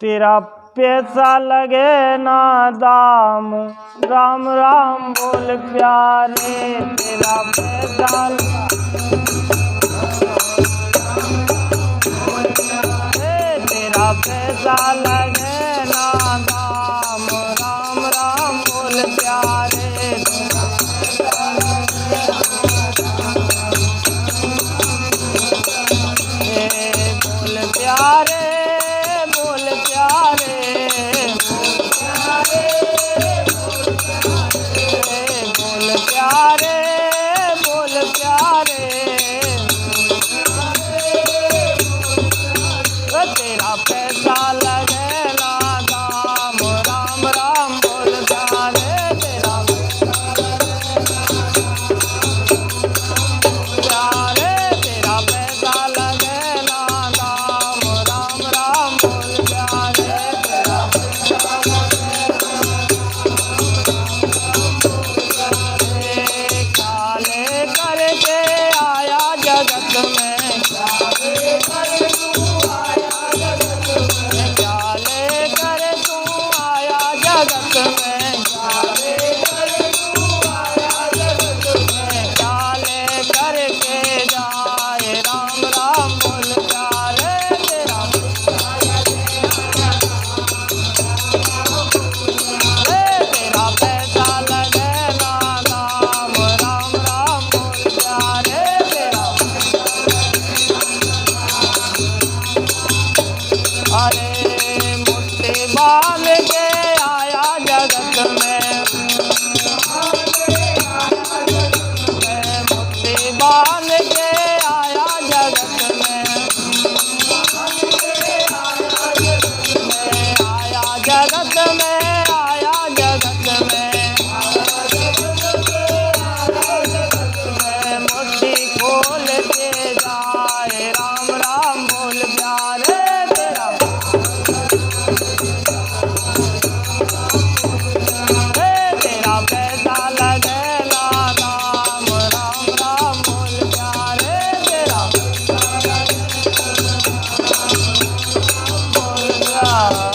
तेरा पैसा लगे ना दाम, राम राम बोल प्यारे। तेरा पैसा तेरा पैसा लगे ना दाम, राम राम बोल प्यारे। बोल प्यारे, बोल प्यारे, बोल प्यारे, बोल प्यारे। तेरा पैसा लगे ना दाम, राम राम बोल प्यारे। तेरा प्यारे, तेरा पैसा लगे ना दाम, राम राम बोल प्यारे। तेरा काले करके आया जगत में,